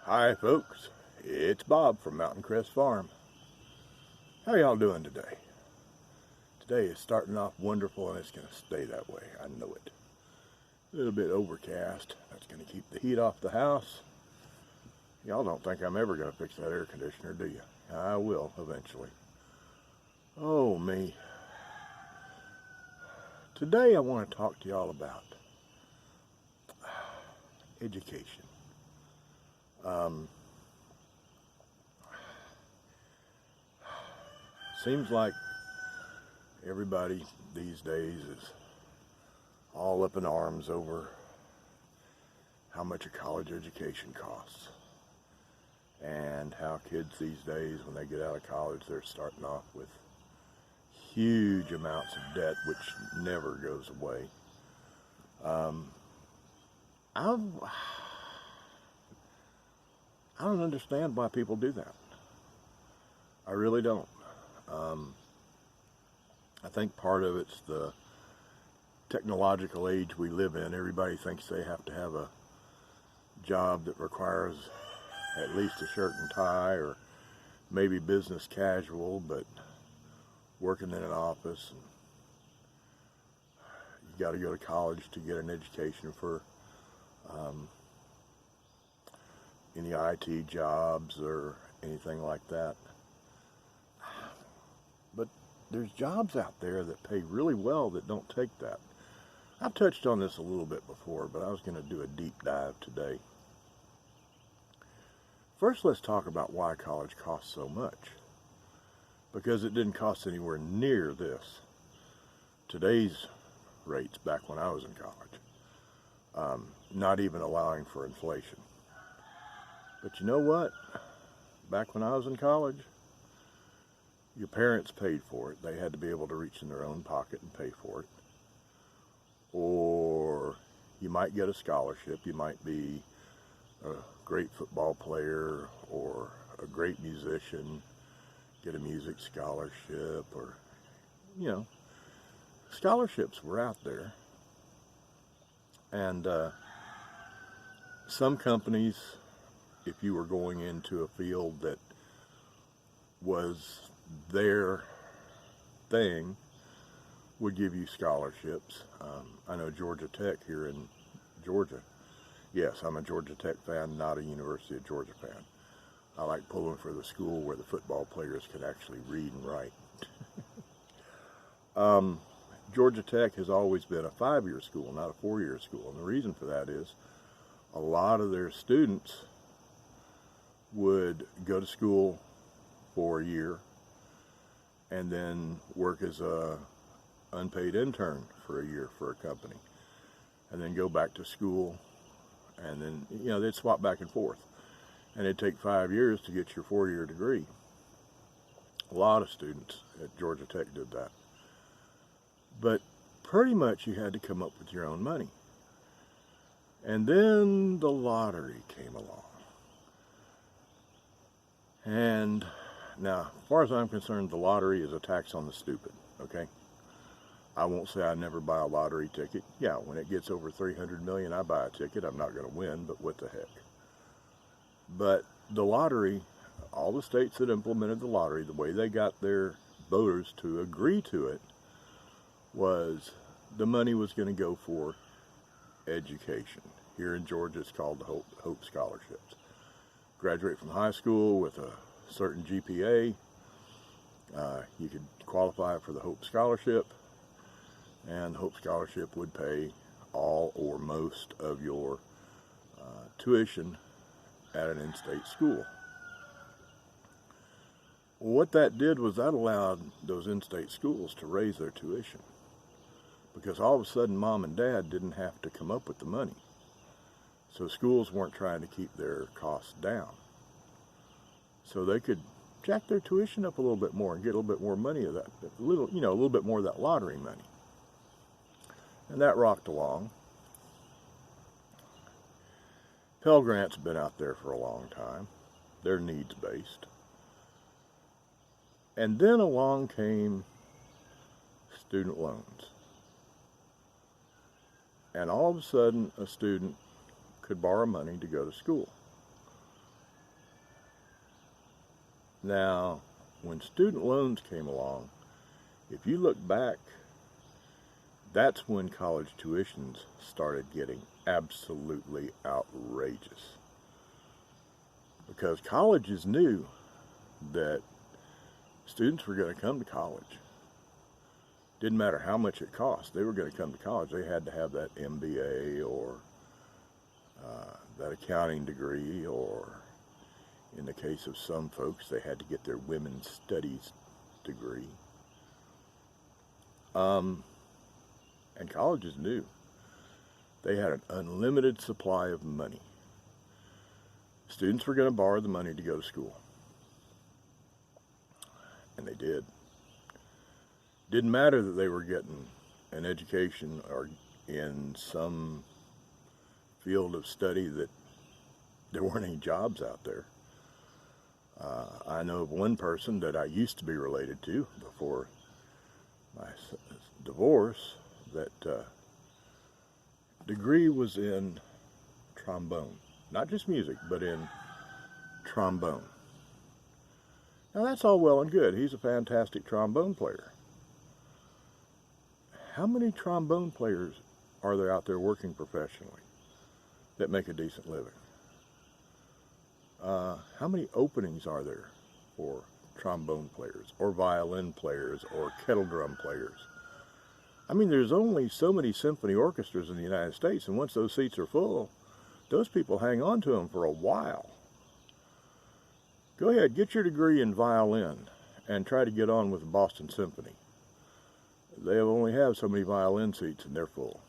Hi folks, it's Bob from Mountain Crest Farm. How y'all doing today? Today is starting off wonderful and it's going to stay that way, I know it. A little bit overcast, that's going to keep the heat off the house. Y'all don't think I'm ever going to fix that air conditioner, do you? I will eventually. Oh me. Today I want to talk to y'all about education. Seems like everybody these days is all up in arms over how much a college education costs and how kids these days, when they get out of college, they're starting off with huge amounts of debt which never goes away. I don't understand why people do that. I really don't. I think part of it's the technological age we live in. Everybody thinks they have to have a job that requires at least a shirt and tie, or maybe business casual, but working in an office. And you got to go to college to get an education for any IT jobs or anything like that. But there's jobs out there that pay really well that don't take that. I've touched on this a little bit before, but I was going to do a deep dive today. First, let's talk about why college costs so much. Because it didn't cost anywhere near this. Today's rates back when I was in college. Not even allowing for inflation. But you know what? Back when I was in college, your parents paid for it. They had to be able to reach in their own pocket and pay for it. Or you might get a scholarship. You might be a great football player or a great musician, get a music scholarship, or, scholarships were out there. And some companies, if you were going into a field that was their thing, would give you scholarships. I know Georgia Tech here in Georgia. Yes, I'm a Georgia Tech fan, not a University of Georgia fan. I like pulling for the school where the football players can actually read and write. Georgia Tech has always been a 5-year school, not a 4-year school. And the reason for that is a lot of their students would go to school for a year and then work as a unpaid intern for a year for a company, and then go back to school, and then they'd swap back and forth, and it'd take 5 years to get your 4-year degree. A lot of students at Georgia Tech did that, but pretty much you had to come up with your own money. And then the lottery came along. And now, as far as I'm concerned, the lottery is a tax on the stupid, okay? I won't say I never buy a lottery ticket. Yeah, when it gets over 300 million, I buy a ticket. I'm not going to win, but what the heck. But the lottery, all the states that implemented the lottery, the way they got their voters to agree to it was the money was going to go for education. Here in Georgia, it's called the Hope Scholarships. Graduate from high school with a certain GPA, you could qualify for the Hope Scholarship, and the Hope Scholarship would pay all or most of your tuition at an in-state school. What that did was that allowed those in-state schools to raise their tuition, because all of a sudden mom and dad didn't have to come up with the money. So schools weren't trying to keep their costs down. So they could jack their tuition up a little bit more and get a little bit more money of that, a little bit more of that lottery money. And that rocked along. Pell Grant's been out there for a long time. They're needs-based. And then along came student loans. And all of a sudden, a student could borrow money to go to school. Now, when student loans came along, if you look back, that's when college tuitions started getting absolutely outrageous. Because colleges knew that students were going to come to college. Didn't matter how much it cost, they were going to come to college. They had to have that MBA or that accounting degree, or in the case of some folks, they had to get their women's studies degree. And colleges knew they had an unlimited supply of money. Students were going to borrow the money to go to school. And they did. Didn't matter that they were getting an education or in some field of study that there weren't any jobs out there. I know of one person that I used to be related to before my divorce that degree was in trombone. Not just music, but in trombone. Now that's all well and good. He's a fantastic trombone player. How many trombone players are there out there working professionally that make a decent living? How many openings are there for trombone players or violin players or kettle drum players? I mean, there's only so many symphony orchestras in the United States, and once those seats are full, those people hang on to them for a while. Go ahead, get your degree in violin and try to get on with the Boston Symphony. They only have so many violin seats and they're full.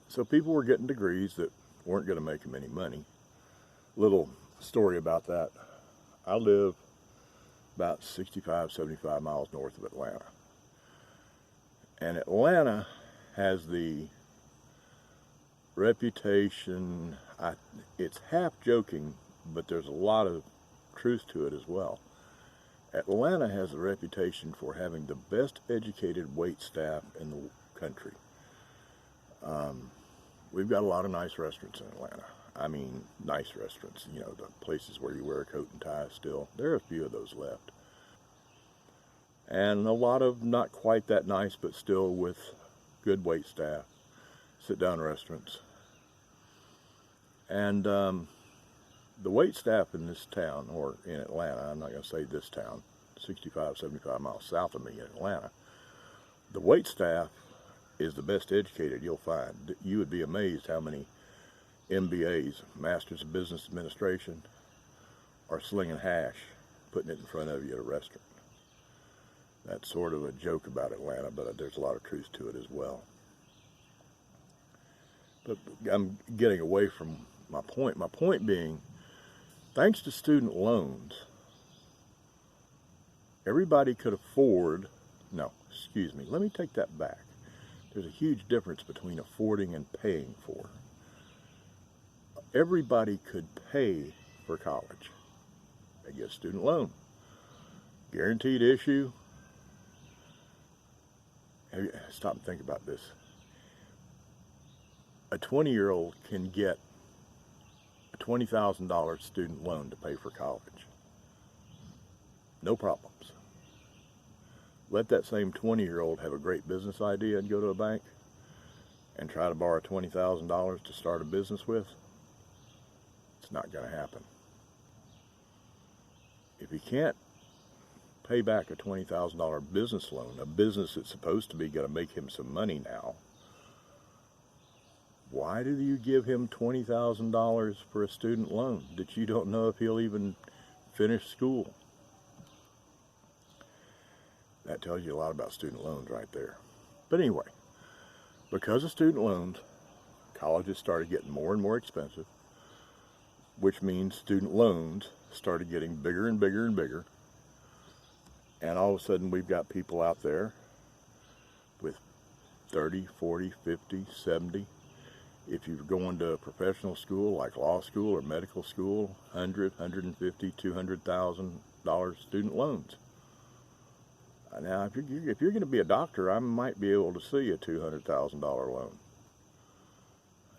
So people were getting degrees that weren't going to make them any money. Little story about that. I live about 65, 75 miles north of Atlanta. And Atlanta has the reputation, it's half joking, but there's a lot of truth to it as well. Atlanta has the reputation for having the best educated wait staff in the country. We've got a lot of nice restaurants in Atlanta. I mean, nice restaurants, you know, the places where you wear a coat and tie still. There are a few of those left. And a lot of not quite that nice, but still with good wait staff, sit-down restaurants. And the wait staff in this town, or in Atlanta, I'm not going to say this town, 65, 75 miles south of me in Atlanta, the wait staff is the best educated you'll find. You would be amazed how many MBAs, Masters of Business Administration, are slinging hash, putting it in front of you at a restaurant. That's sort of a joke about Atlanta, but there's a lot of truth to it as well. But I'm getting away from my point. My point being, thanks to student loans, everybody could afford, no, excuse me, let me take that back. There's a huge difference between affording and paying for. Everybody could pay for college. They get a student loan. Guaranteed issue. Stop and think about this. A 20-year-old can get a $20,000 student loan to pay for college. No problems. Let that same 20-year-old have a great business idea and go to a bank and try to borrow $20,000 to start a business with. It's not going to happen. If he can't pay back a $20,000 business loan, a business that's supposed to be going to make him some money now, why do you give him $20,000 for a student loan that you don't know if he'll even finish school? That tells you a lot about student loans right there. But anyway, because of student loans, colleges started getting more and more expensive, which means student loans started getting bigger and bigger and bigger. And all of a sudden we've got people out there with 30, 40, 50, 70. If you're going to a professional school like law school or medical school, $100, $150, $200,000 student loans. Now, if you're going to be a doctor, I might be able to see a $200,000 loan.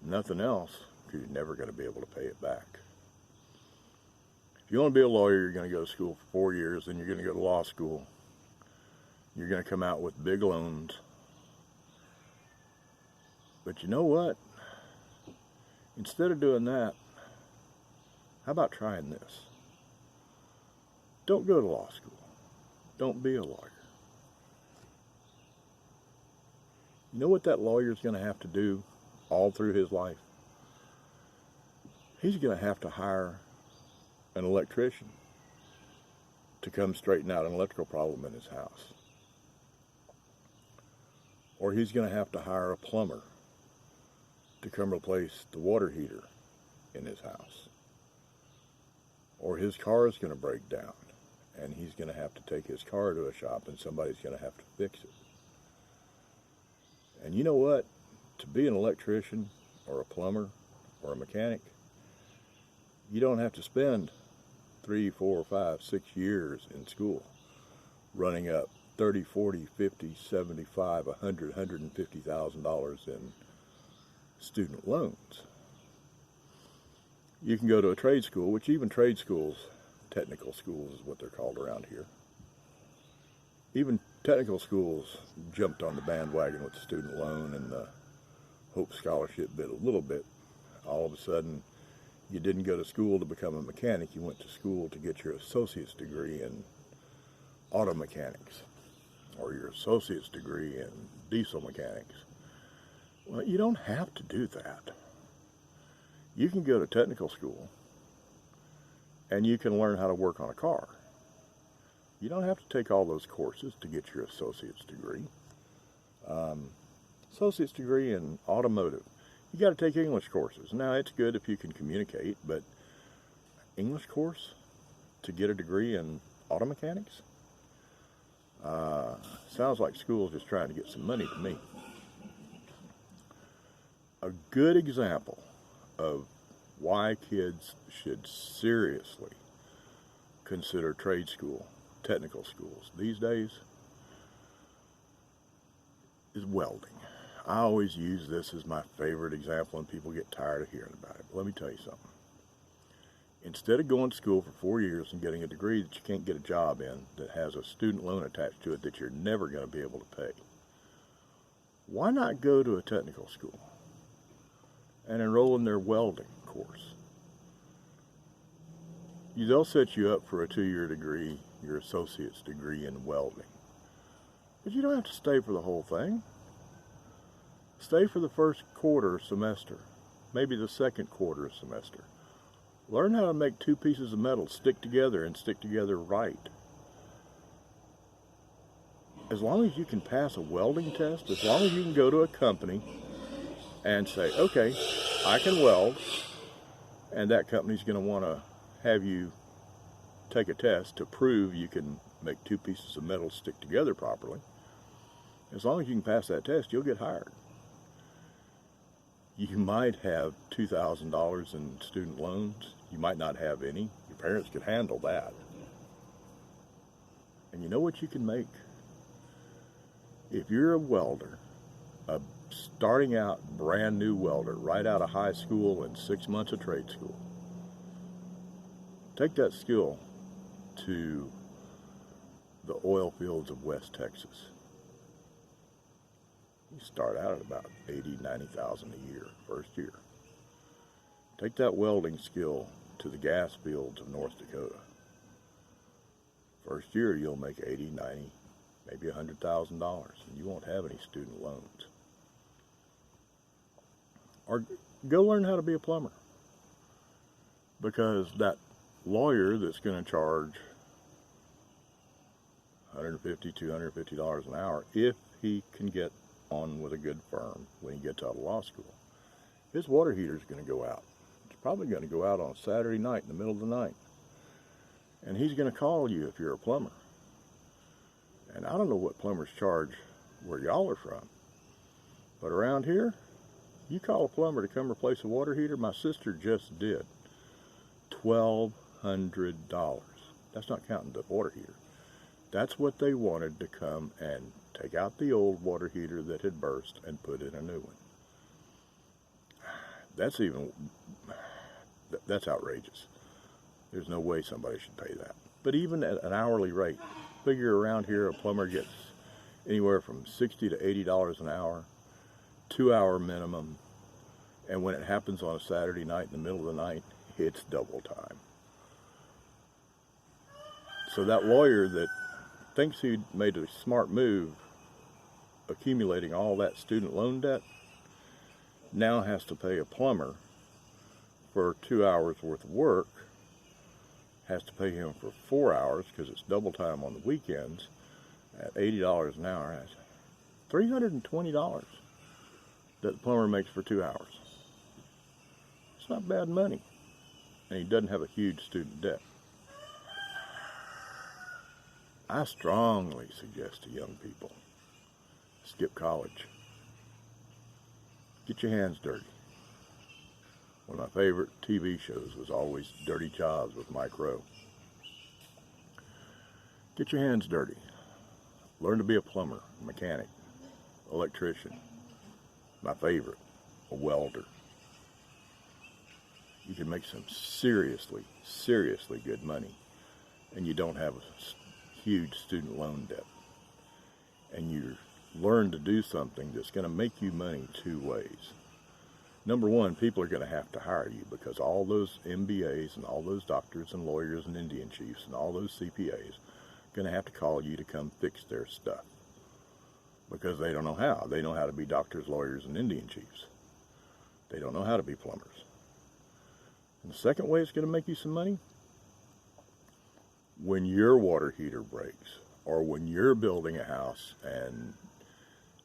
Nothing else, because you're never going to be able to pay it back. If you want to be a lawyer, you're going to go to school for 4 years, then you're going to go to law school. You're going to come out with big loans. But you know what? Instead of doing that, how about trying this? Don't go to law school. Don't be a lawyer. You know what that lawyer's going to have to do all through his life? He's going to have to hire an electrician to come straighten out an electrical problem in his house. Or he's going to have to hire a plumber to come replace the water heater in his house. Or his car is going to break down, and he's going to have to take his car to a shop, and somebody's going to have to fix it. And you know what? To be an electrician or a plumber or a mechanic, you don't have to spend 3, 4, 5, 6 years in school running up $30, $40, $50, $75, $100, $150,000 in student loans. You can go to a trade school, which even trade schools, technical schools is what they're called around here. Even technical schools jumped on the bandwagon with the student loan and the Hope Scholarship bit a little bit. All of a sudden, you didn't go to school to become a mechanic, you went to school to get your associate's degree in auto mechanics or your associate's degree in diesel mechanics. Well, you don't have to do that. You can go to technical school and you can learn how to work on a car. You don't have to take all those courses to get your associate's degree. Associate's degree in automotive. You got to take English courses. Now, it's good if you can communicate, but English course to get a degree in auto mechanics? Sounds like school's just trying to get some money to me. A good example of why kids should seriously consider trade school, technical schools these days is welding. I always use this as my favorite example and people get tired of hearing about it. But let me tell you something. Instead of going to school for 4 years and getting a degree that you can't get a job in that has a student loan attached to it that you're never going to be able to pay, why not go to a technical school and enroll in their welding course? They'll set you up for a 2-year degree, your associate's degree in welding. But you don't have to stay for the whole thing. Stay for the first quarter semester, maybe the second quarter semester. Learn how to make 2 pieces of metal stick together and stick together right. As long as you can pass a welding test, as long as you can go to a company and say, okay, I can weld, and that company's going to want to have you take a test to prove you can make 2 pieces of metal stick together properly. As long as you can pass that test, you'll get hired. You might have $2,000 in student loans. You might not have any. Your parents could handle that. And you know what you can make? If you're a welder, a starting out brand new welder, right out of high school and 6 months of trade school, take that skill to the oil fields of West Texas. You start out at about $80,000, $90,000 a year, first year. Take that welding skill to the gas fields of North Dakota. First year you'll make $80,000, $90,000, maybe $100,000, and you won't have any student loans. Or go learn how to be a plumber. Because that lawyer that's going to charge $150, $250 an hour, if he can get on with a good firm when he gets out of law school, his water heater's going to go out. It's probably going to go out on a Saturday night in the middle of the night. And he's going to call you if you're a plumber. And I don't know what plumbers charge where y'all are from, but around here, you call a plumber to come replace a water heater, my sister just did, $1,200. That's not counting the water heater. That's what they wanted to come and take out the old water heater that had burst and put in a new one. That's even, that's outrageous. There's no way somebody should pay that. But even at an hourly rate, figure around here a plumber gets anywhere from $60 to $80 an hour, 2-hour minimum, and when it happens on a Saturday night in the middle of the night, it's double time. So that lawyer that thinks he made a smart move accumulating all that student loan debt now has to pay a plumber for 2 hours worth of work, has to pay him for 4 hours because it's double time on the weekends at $80 an hour. That's $320 that the plumber makes for 2 hours. It's not bad money, and he doesn't have a huge student debt. I strongly suggest to young people, skip college. Get your hands dirty. One of my favorite TV shows was always Dirty Jobs with Mike Rowe. Get your hands dirty. Learn to be a plumber, a mechanic, electrician. My favorite, a welder. You can make some seriously good money, and you don't have a huge student loan debt. And you learn to do something that's going to make you money 2 ways. Number one, people are going to have to hire you because all those MBAs and all those doctors and lawyers and Indian chiefs and all those CPAs are going to have to call you to come fix their stuff because they don't know how. They know how to be doctors, lawyers, and Indian chiefs. They don't know how to be plumbers. And the second way it's going to make you some money, when your water heater breaks or when you're building a house and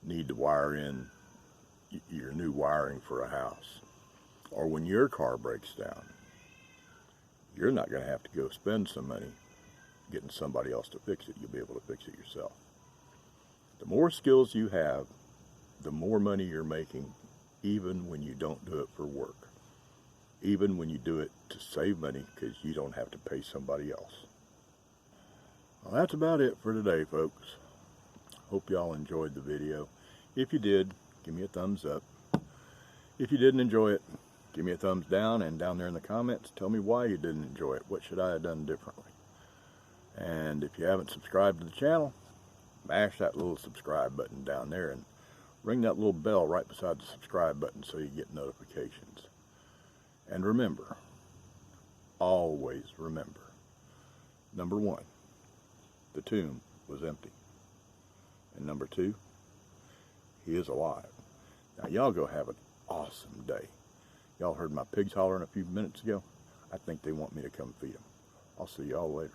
need to wire in your new wiring for a house, or when your car breaks down, you're not going to have to go spend some money getting somebody else to fix it. You'll be able to fix it yourself. The more skills you have, the more money you're making, even when you don't do it for work, even when you do it to save money because you don't have to pay somebody else. Well, that's about it for today, folks. Hope y'all enjoyed the video. If you did, give me a thumbs up. If you didn't enjoy it, give me a thumbs down, and down there in the comments, tell me why you didn't enjoy it. What should I have done differently? And if you haven't subscribed to the channel, mash that little subscribe button down there and ring that little bell right beside the subscribe button so you get notifications. And remember, always remember, number one, the tomb was empty. And number two, he is alive. Now y'all go have an awesome day. Y'all heard my pigs hollering a few minutes ago. I think they want me to come feed them. I'll see y'all later.